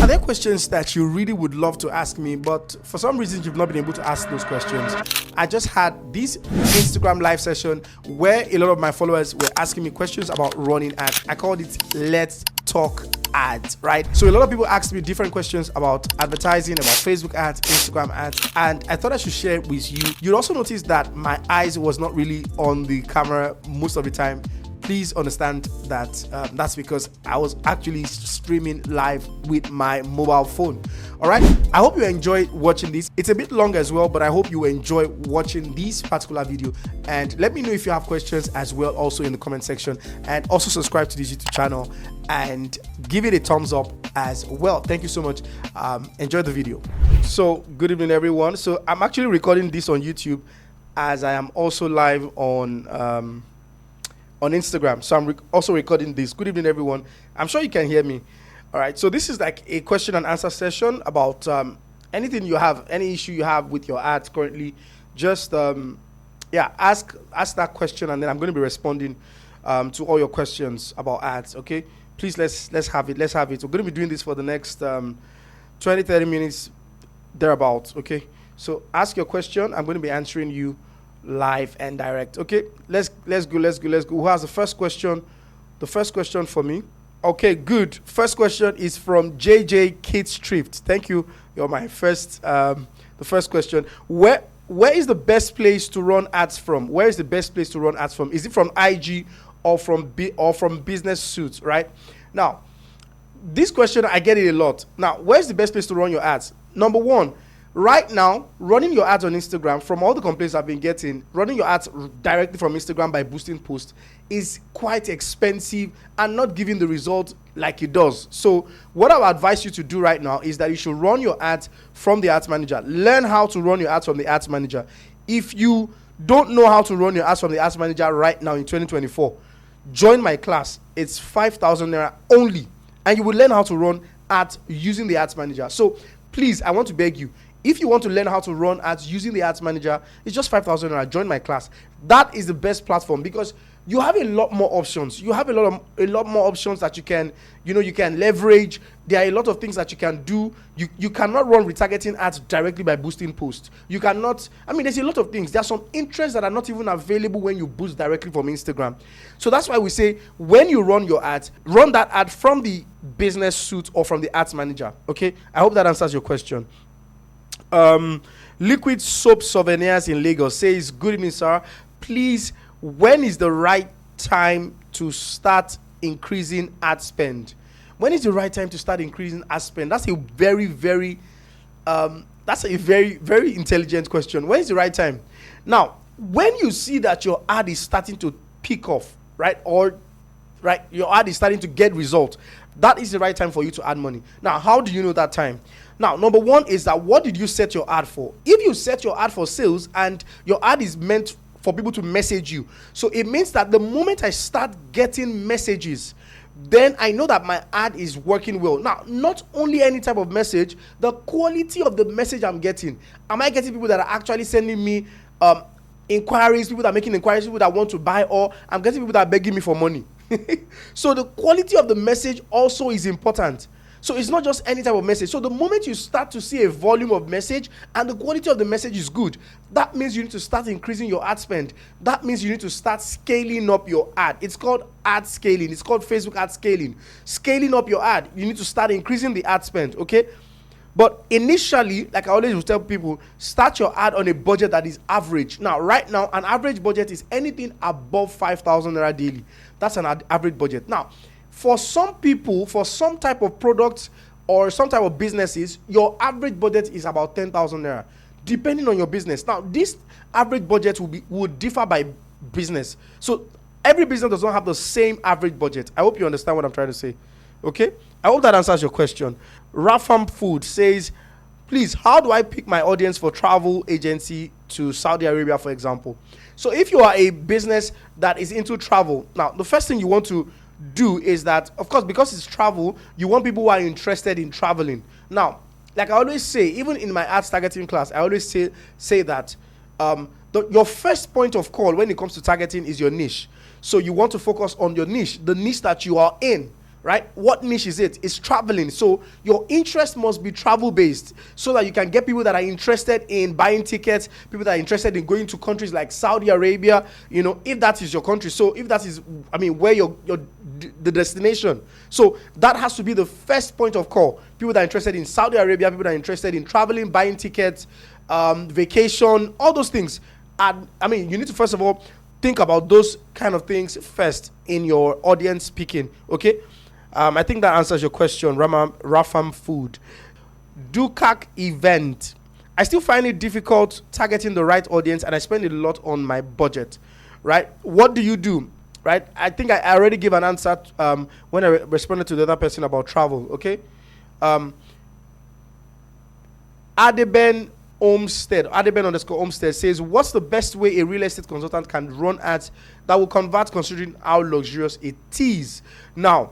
Are there questions that you really would love to ask me, but for some reason you've not been able to ask those questions? I just had this Instagram live session where a lot of my followers were asking me questions about running ads. I called it Let's Talk Ads, right? So a lot of people asked me different questions about advertising, about Facebook ads, Instagram ads, and I thought I should share it with you. You'll also notice that my eyes was not really on the camera most of the time. Please understand that that's because I was actually streaming live with my mobile phone. All right. I hope you enjoyed watching this. It's a bit long as well, but I hope you enjoy watching this particular video. And let me know if you have questions as well, also in the comment section. And also subscribe to this YouTube channel and give it a thumbs up as well. Thank you so much. Enjoy the video. So good evening, everyone. So I'm actually recording this on YouTube as I am also live on Instagram. So I'm also recording this. Good evening, everyone. I'm sure you can hear me. All right. So this is like a question and answer session about anything you have, any issue you have with your ads currently. Just ask that question, and then I'm going to be responding to all your questions about ads. Okay. Please let's have it. Let's have it. We're going to be doing this for the next 20-30 minutes thereabouts. Okay. So ask your question. I'm going to be answering you live and direct. Okay, let's go. Who has the first question? The first question for me. Okay, good. First question is from JJ Kids Thrift. Thank you. You're my first the first question. Where is the best place to run ads from? Where is the best place to run ads from? Is it from IG or from Business Suits, right? Now, this question I get it a lot. Now, where's the best place to run your ads? Number one, right now, running your ads on Instagram, from all the complaints I've been getting, running your ads directly from Instagram by boosting posts is quite expensive and not giving the result like it does. So what I would advise you to do right now is that you should run your ads from the ads manager. Learn how to run your ads from the ads manager. If you don't know how to run your ads from the ads manager right now in 2024, join my class. It's 5,000 naira only, and you will learn how to run ads using the ads manager. So please, I want to beg you, if you want to learn how to run ads using the ads manager, it's just 5,000 naira. Join my class. That is the best platform because you have a lot more options. You have a lot more options that you can leverage. There are a lot of things that you can do. You cannot run retargeting ads directly by boosting posts. You cannot. There's a lot of things. There are some interests that are not even available when you boost directly from Instagram. So that's why we say when you run your ads, run that ad from the Business Suite or from the ads manager. Okay. I hope that answers your question. Liquid Soap Souvenirs in Lagos says, good evening, sir. Please, when is the right time to start increasing ad spend? When is the right time to start increasing ad spend? That's a very, very intelligent question. When is the right time? Now, when you see that your ad is starting to pick off, right? Your ad is starting to get results, that is the right time for you to add money. Now, how do you know that time? Now, number one is that what did you set your ad for? If you set your ad for sales and your ad is meant for people to message you, so it means that the moment I start getting messages, then I know that my ad is working well. Now, not only any type of message, the quality of the message I'm getting. Am I getting people that are actually sending me inquiries, people that are making inquiries, people that want to buy, or I'm getting people that are begging me for money? So the quality of the message also is important. So it's not just any type of message. So the moment you start to see a volume of message and the quality of the message is good, that means you need to start increasing your ad spend. That means you need to start scaling up your ad. It's called ad scaling. It's called Facebook ad scaling. Scaling up your ad. You need to start increasing the ad spend, okay? But initially, like I always will tell people, start your ad on a budget that is average. Now, right now, an average budget is anything above 5,000 naira daily. That's an average budget. Now, for some people, for some type of products or some type of businesses, your average budget is about 10,000 naira, depending on your business. Now, this average budget will differ by business. So every business does not have the same average budget. I hope you understand what I'm trying to say. Okay? I hope that answers your question. Rafam Food says, please, how do I pick my audience for travel agency to Saudi Arabia, for example? So if you are a business that is into travel, now the first thing you want to do is that, of course, because it's travel, you want people who are interested in traveling. Now, like I always say, even in my ads targeting class, I always say that your first point of call when it comes to targeting is your niche. So you want to focus on your niche, the niche that you are in, right? What niche is it? It's traveling. So your interest must be travel based so that you can get people that are interested in buying tickets, people that are interested in going to countries like Saudi Arabia, if that is your country. So if that is, where the destination. So that has to be the first point of call. People that are interested in Saudi Arabia, people that are interested in traveling, buying tickets, vacation, all those things. And you need to first of all think about those kind of things first in your audience picking. Okay, I think that answers your question. Rafam Food, Dukak event. I still find it difficult targeting the right audience, and I spend a lot on my budget. Right? What do you do? Right? I think I already gave an answer when I responded to the other person about travel. Okay. Adeben _Olmsted says, what's the best way a real estate consultant can run ads that will convert considering how luxurious it is? Now,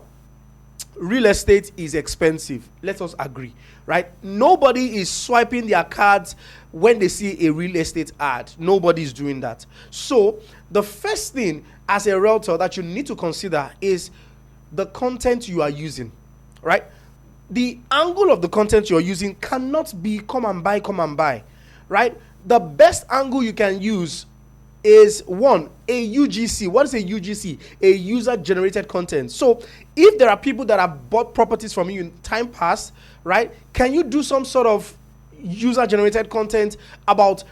real estate is expensive. Let us agree, right? Nobody is swiping their cards when they see a real estate ad. Nobody is doing that. So the first thing as a realtor that you need to consider is the content you are using, right? The angle of the content you're using cannot be come and buy, right? The best angle you can use is one, a UGC. What is a UGC? A user generated content. So if there are people that have bought properties from you in time past, right? Can you do some sort of user generated content about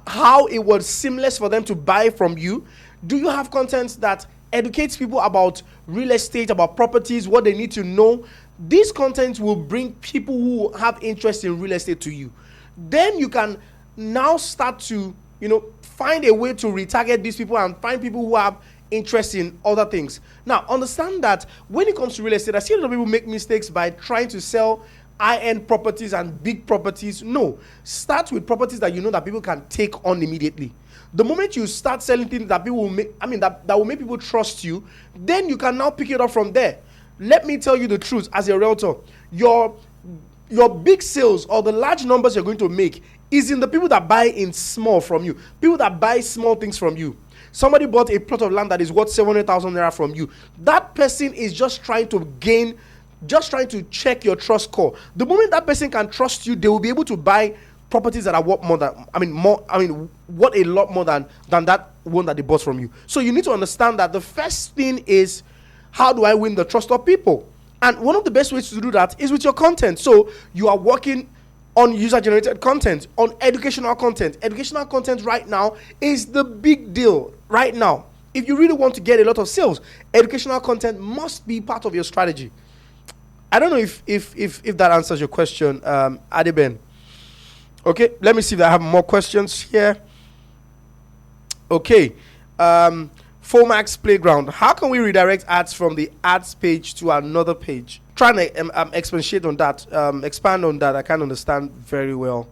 how it was seamless for them to buy from you? Do you have content that educates people about real estate, about properties, what they need to know? This content will bring people who have interest in real estate to you. Then you can now start to, find a way to retarget these people and find people who have interest in other things. Now, understand that when it comes to real estate, I see a lot of people make mistakes by trying to sell high-end properties and big properties. No, start with properties that you know that people can take on immediately. The moment you start selling things that people will make, that will make people trust you, then you can now pick it up from there. Let me tell you the truth as a realtor. Your big sales or the large numbers you're going to make is in the people that buy in small from you. People that buy small things from you. Somebody bought a plot of land that is worth 700,000 naira from you. That person is just trying to check your trust score. The moment that person can trust you, they will be able to buy properties that are worth more than, what a lot more than that one that they bought from you. So you need to understand that the first thing is, how do I win the trust of people? And one of the best ways to do that is with your content. So you are working on user-generated content, on educational content. Educational content right now is the big deal right now. If you really want to get a lot of sales, educational content must be part of your strategy. I don't know if that answers your question, Adeben. Okay, let me see if I have more questions here. Okay. Fomax Playground. How can we redirect ads from the ads page to another page? Trying to expand on that. I can't understand very well.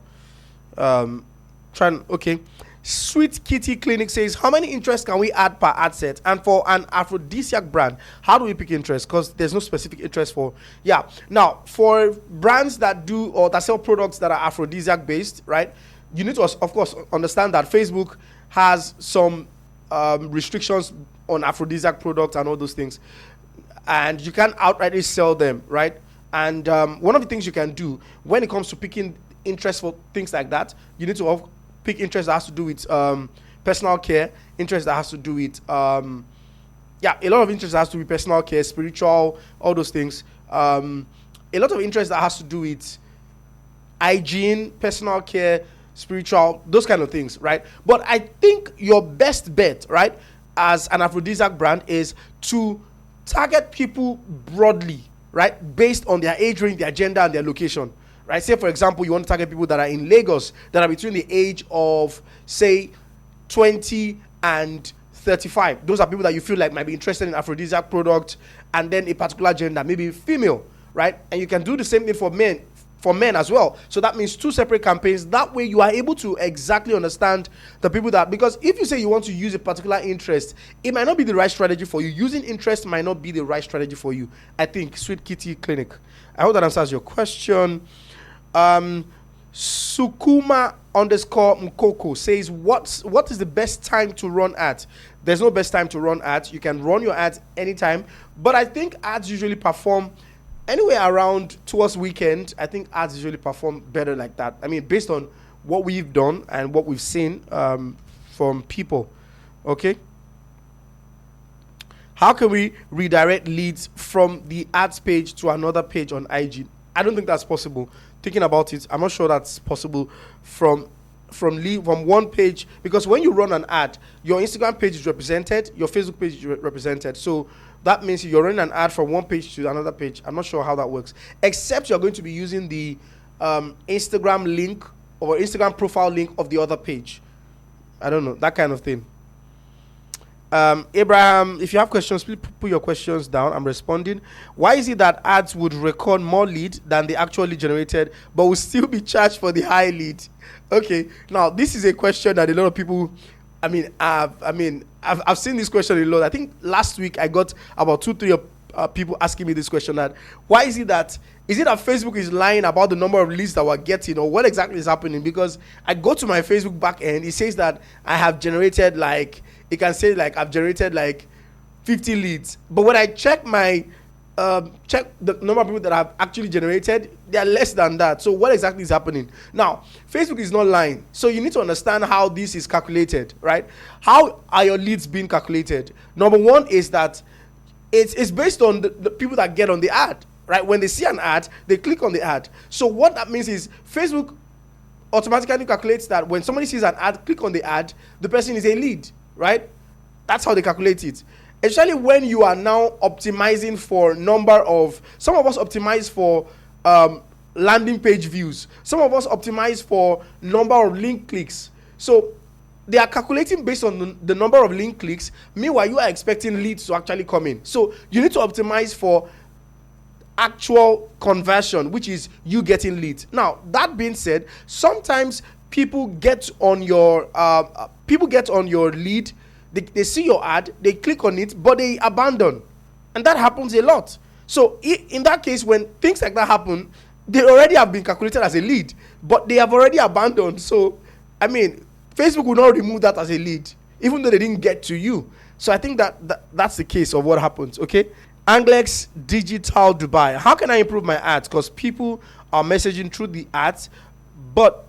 Okay. Sweet Kitty Clinic says, how many interests can we add per ad set? And for an aphrodisiac brand, how do we pick interest? Because there's no specific interest for. Yeah. Now, for brands that do or that sell products that are aphrodisiac based, right? You need to, of course, understand that Facebook has some restrictions on aphrodisiac products and all those things, and you can't outrightly sell them, right? And one of the things you can do when it comes to picking interest for things like that, you need to pick interest that has to do with personal care, interest that has to do with a lot of interest that has to do with personal care, spiritual, all those things. A lot of interest that has to do with hygiene, personal care, spiritual, those kind of things, right? But I think your best bet, right, as an aphrodisiac brand is to target people broadly, right, based on their age range, their gender, and their location, right? Say, for example, you want to target people that are in Lagos that are between the age of, say, 20 and 35. Those are people that you feel like might be interested in aphrodisiac product, and then a particular gender, maybe female, right? And you can do the same thing for men as well. So that means 2 separate campaigns. That way you are able to exactly understand the people that, because if you say you want to use a particular interest, it might not be the right strategy for you. Using interest might not be the right strategy for you. I think Sweet Kitty Clinic. I hope that answers your question. Sukuma underscore Mkoko says, what is the best time to run ads? There's no best time to run ads. You can run your ads anytime, but I think ads usually perform anywhere around towards weekend. I think ads usually perform better like that. I mean, based on what we've done and what we've seen from people. Okay. How can we redirect leads from the ads page to another page on IG? I don't think that's possible. Thinking about it, I'm not sure that's possible from one page, because when you run an ad, your Instagram page is represented, your Facebook page is represented. So that means you're running an ad from one page to another page. I'm not sure how that works, except you're going to be using the Instagram link or Instagram profile link of the other page. I don't know, that kind of thing. Abraham, if you have questions, please put your questions down. I'm responding. Why is it that ads would record more lead than they actually generated, but will still be charged for the high lead? Okay, now this is a question that a lot of people, I've seen this question a lot. I think last week I got about 2-3 people asking me this question, that why is it that Facebook is lying about the number of leads that we're getting, or what exactly is happening? Because I go to my Facebook back end, it says that I have generated it can say I've generated 50 leads, but when I check my check the number of people that I've actually generated, they are less than that. So what exactly is happening? Now, Facebook is not lying, so you need to understand how this is calculated, right? How are your leads being calculated? Number one is that it's based on the people that get on the ad, right? When they see an ad, they click on the ad. So what that means is Facebook automatically calculates that when somebody sees an ad, click on the ad, the person is a lead, right? That's how they calculate it. Especially when you are now optimizing for some of us optimize for landing page views. Some of us optimize for number of link clicks. So they are calculating based on the number of link clicks. Meanwhile, you are expecting leads to actually come in. So you need to optimize for actual conversion, which is you getting leads. Now, that being said, sometimes people get on your lead. They see your ad, they click on it, but they abandon, and that happens a lot. So in that case, when things like that happen, they already have been calculated as a lead, but they have already abandoned. So I mean, Facebook will not remove that as a lead, even though they didn't get to you. So I think that's the case of what happens. Okay. Anglex Digital Dubai. How can I improve my ads? Because people are messaging through the ads, but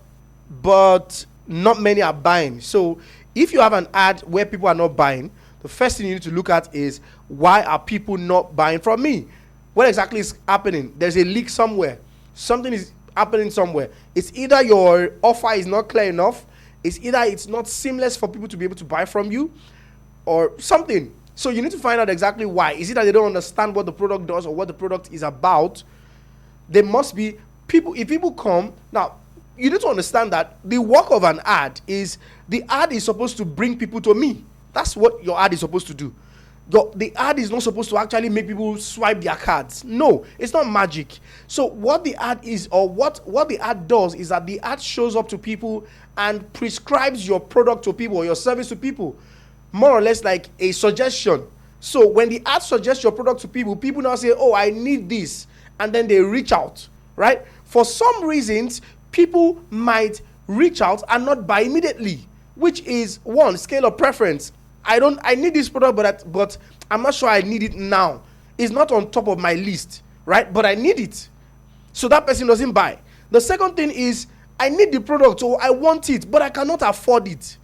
not many are buying. So if you have an ad where people are not buying, the first thing you need to look at is, why are people not buying from me? What exactly is happening? There's a leak somewhere. Something is happening somewhere. It's either your offer is not clear enough, it's either it's not seamless for people to be able to buy from you, or something. So you need to find out exactly why. Is it that they don't understand what the product does or what the product is about? There must be people. If people come now, you need to understand that the work of an ad is, the ad is supposed to bring people to me. That's what your ad is supposed to do. The ad is not supposed to actually make people swipe their cards. No, it's not magic. So what the ad is, or what the ad does, is that the ad shows up to people and prescribes your product to people or your service to people, more or less like a suggestion. So when the ad suggests your product to people, people now say, oh, I need this, and then they reach out, right? For some reasons, people might reach out and not buy immediately, which is one, scale of preference. I need this product, but I'm not sure I need it now. It's not on top of my list, right? But I need it. So that person doesn't buy. The second thing is, I need the product, or I want it, but I cannot afford it.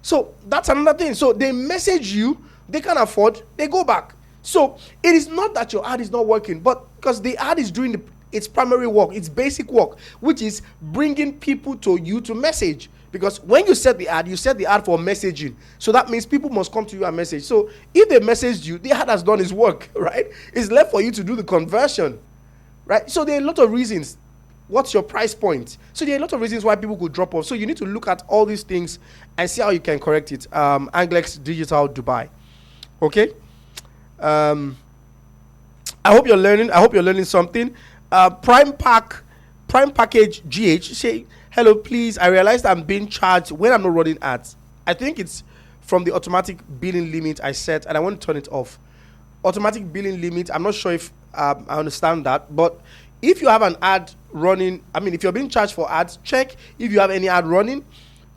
So that's another thing. So they message you, they can afford, they go back. So it is not that your ad is not working, but because the ad is doing its primary work, its basic work, which is bringing people to you to message. Because when you set the ad for messaging. So that means people must come to you and message. So if they messaged you, the ad has done its work, right? It's left for you to do the conversion, right? So there are a lot of reasons. What's your price point? So there are a lot of reasons why people could drop off. So you need to look at all these things and see how you can correct it. Anglex Digital Dubai. Okay. I hope you're learning something. Prime Package GH say, hello, please. I realized I'm being charged when I'm not running ads. I think it's from the automatic billing limit I set, and I want to turn it off. Automatic billing limit. I'm not sure if I understand that, but if you have an ad running, I mean, if you're being charged for ads, check if you have any ad running,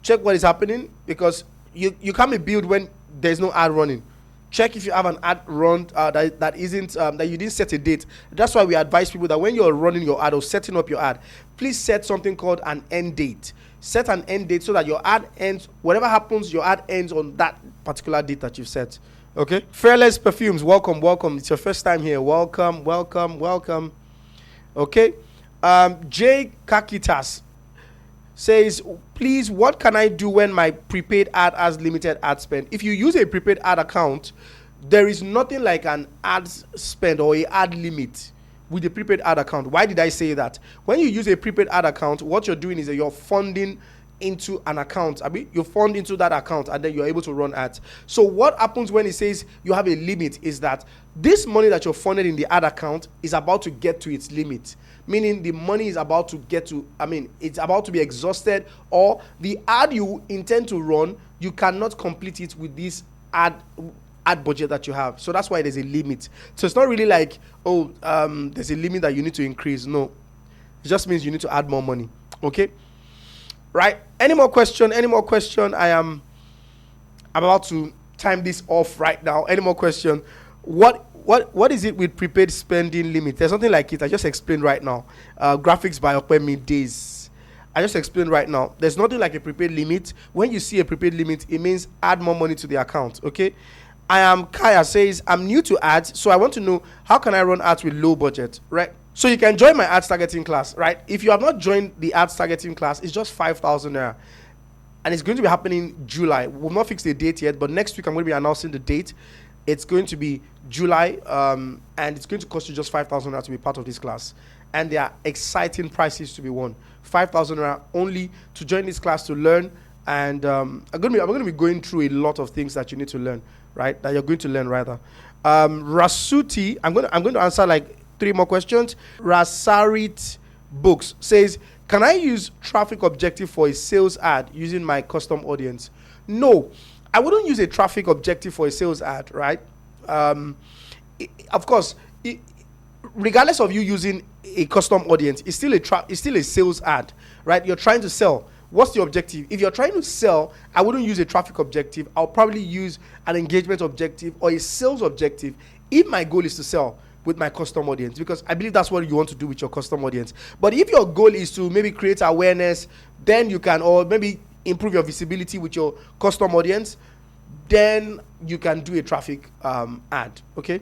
check what is happening, because you can't be billed when there's no ad running. Check if you have an ad run that isn't that you didn't set a date. That's why we advise people that when you're running your ad or setting up your ad, please set something called an end date. Set an end date so that your ad ends, whatever happens, your ad ends on that particular date that you've set. Okay. Fearless Perfumes, welcome. It's your first time here. Welcome. Okay. Jay Kakitas says, please, what can I do when my prepaid ad has limited ad spend? If you use a prepaid ad account, there is nothing like an ad spend or a ad limit with a prepaid ad account. Why did I say that? When you use a prepaid ad account, what you're doing is that you're funding into an account. I mean, you fund into that account and then you're able to run ads. So what happens when it says you have a limit is that this money that you're funded in the ad account is about to get to its limit. Meaning the money is about to get to, it's about to be exhausted, or the ad you intend to run, you cannot complete it with this ad budget that you have. So that's why there's a limit. So it's not really like, there's a limit that you need to increase. No, it just means you need to add more money. Okay, right? Any more question? I am about to time this off right now. Any more question? What is it with prepaid spending limit? There's something like it. I just explained right now. Graphics by Opemi Days. I just explained right now. There's nothing like a prepaid limit. When you see a prepaid limit, it means add more money to the account. Okay. Kaya says, I'm new to ads, so I want to know how can I run ads with low budget, right? So you can join my ads targeting class, right? If you have not joined the ads targeting class, it's just 5,000 naira. And it's going to be happening July. We've not fixed the date yet, but next week I'm going to be announcing the date. It's going to be July, and it's going to cost you just 5,000 naira to be part of this class. And there are exciting prizes to be won. 5,000 naira only to join this class to learn. And I'm going to be going through a lot of things that you need to learn, right? That you're going to learn rather. Rasuti, I'm going to answer like 3 more questions. Rasarit Books says, can I use traffic objective for a sales ad using my custom audience? No. I wouldn't use a traffic objective for a sales ad, right? Of course, regardless of you using a custom audience, it's still a sales ad, right? You're trying to sell. What's the objective? If you're trying to sell, I wouldn't use a traffic objective. I'll probably use an engagement objective or a sales objective if my goal is to sell with my custom audience, because I believe that's what you want to do with your custom audience. But if your goal is to maybe create awareness, then you can, or maybe improve your visibility with your custom audience, then you can do a traffic ad. Okay.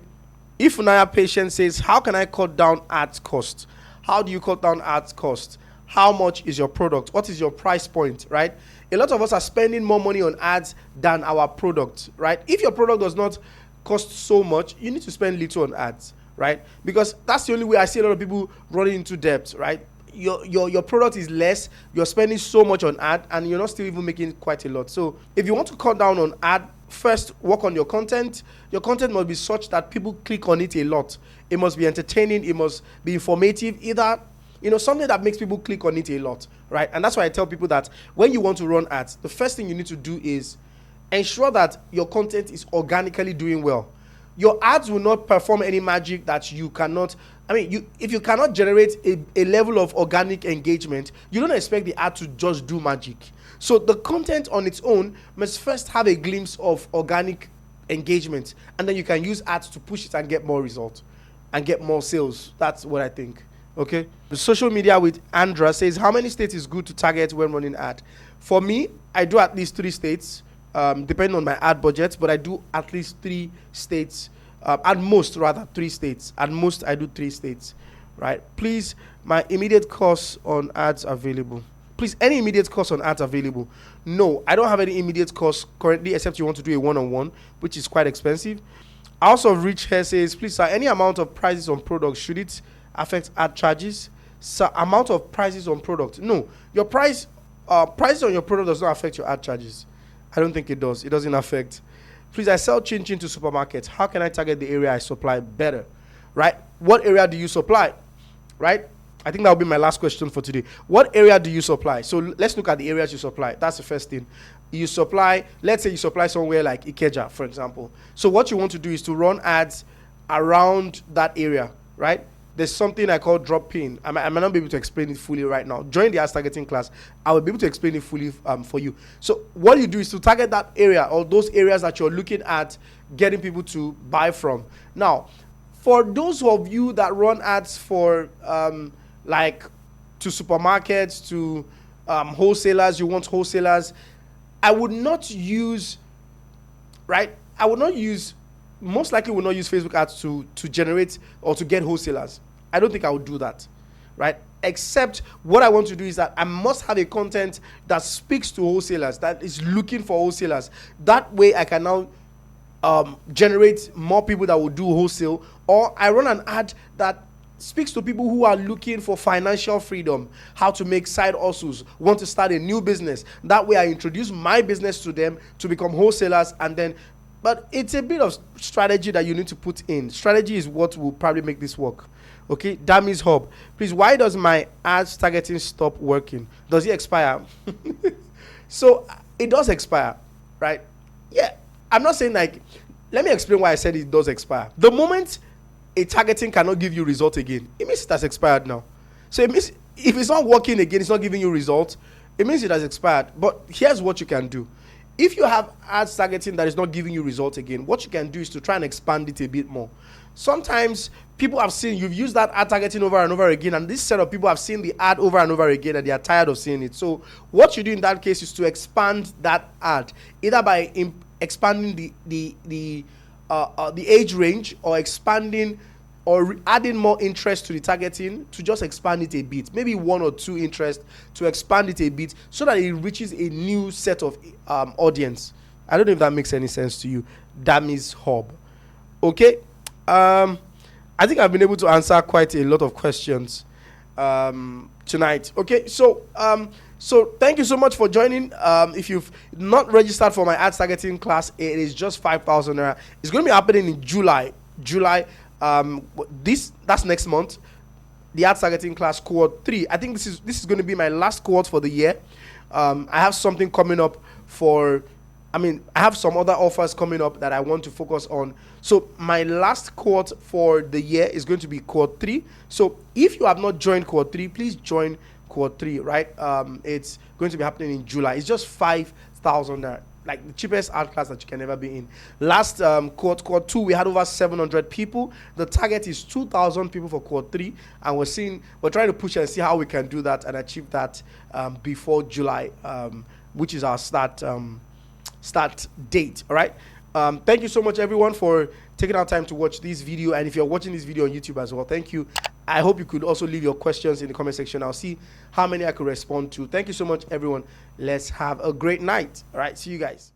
If Naya Patient says, how can I cut down ads cost? How do you cut down ads cost? How much is your product? What is your price point, right? A lot of us are spending more money on ads than our product, right? If your product does not cost so much, you need to spend little on ads, right? Because that's the only way I see a lot of people running into debt, right? Your product is less, you're spending so much on ad, and you're not still even making quite a lot. So if you want to cut down on ad, first work on your content. Your content must be such that people click on it a lot. It must be entertaining, it must be informative, either something that makes people click on it a lot, right? And that's why I tell people that when you want to run ads, the first thing you need to do is ensure that your content is organically doing well. Your ads will not perform any magic that you cannot. If you cannot generate a level of organic engagement, you don't expect the ad to just do magic. So the content on its own must first have a glimpse of organic engagement, and then you can use ads to push it and get more results and get more sales. That's what I think. Okay. The social media with Andra says, how many states is good to target when running ad? For me, I do at least 3 states, depending on my ad budget, but I do at least 3 states, at most 3 states. At most, I do 3 states, right? Please, my immediate course on ads available. Please, any immediate course on ads available? No, I don't have any immediate course currently, except you want to do a one-on-one, which is quite expensive. House of Rich here says, please, sir, any amount of prices on products, should it affect ad charges? So amount of prices on product, no. Your prices on your product does not affect your ad charges. I don't think it does. It doesn't affect. Please, I sell chin chin to supermarkets. How can I target the area I supply better? Right? What area do you supply? Right? I think that will be my last question for today. What area do you supply? So let's look at the areas you supply. That's the first thing. You supply, let's say you supply somewhere like Ikeja, for example. So what you want to do is to run ads around that area, right? there's something I call drop pin. I might not be able to explain it fully right now. Join the ads targeting class. I will be able to explain it fully for you. So what you do is to target that area or those areas that you're looking at getting people to buy from. Now, for those of you that run ads for like to supermarkets, to wholesalers, you want wholesalers, I would not use, most likely will not use Facebook ads to generate or to get wholesalers. I don't think I would do that, right? Except what I want to do is that I must have a content that speaks to wholesalers, that is looking for wholesalers. That way I can now generate more people that will do wholesale, or I run an ad that speaks to people who are looking for financial freedom, how to make side hustles, want to start a new business. That way I introduce my business to them to become wholesalers, and then, but it's a bit of strategy that you need to put in. Strategy is what will probably make this work. Okay, Dammy's Hub. Please, why does my ads targeting stop working? Does it expire? So it does expire, right? Yeah, I'm not saying like, let me explain why I said it does expire. The moment a targeting cannot give you result again, it means it has expired now. So it means if it's not working again, it's not giving you results, it means it has expired. But here's what you can do. If you have ads targeting that is not giving you results again, what you can do is to try and expand it a bit more. Sometimes people have seen, you've used that ad targeting over and over again, and this set of people have seen the ad over and over again and they are tired of seeing it. So what you do in that case is to expand that ad, either by expanding the age range, or expanding or adding more interest to the targeting, to just expand it a bit, maybe 1 or 2 interest, to expand it a bit so that it reaches a new set of audience. I don't know if that makes any sense to you. Dammy's Hub. Okay. I think I've been able to answer quite a lot of questions tonight. Okay, so thank you so much for joining. If you've not registered for my ads targeting class, it is just 5,000 naira. It's going to be happening in July. That's next month. The ads targeting class cohort 3. I think this is going to be my last cohort for the year. I have something coming up I have some other offers coming up that I want to focus on. So my last cohort for the year is going to be cohort 3. So if you have not joined cohort 3, please join cohort 3, right? It's going to be happening in July. It's just 5,000 naira, like the cheapest ad class that you can ever be in. Last cohort 2, we had over 700 people. The target is 2,000 people for cohort 3, and we're trying to push and see how we can do that and achieve that before July, which is our start date. All right. Thank you so much, everyone, for taking our time to watch this video. And if you're watching this video on YouTube as well, thank you. I hope you could also leave your questions in the comment section. I'll see how many I could respond to. Thank you so much, everyone. Let's have a great night. All right. See you guys.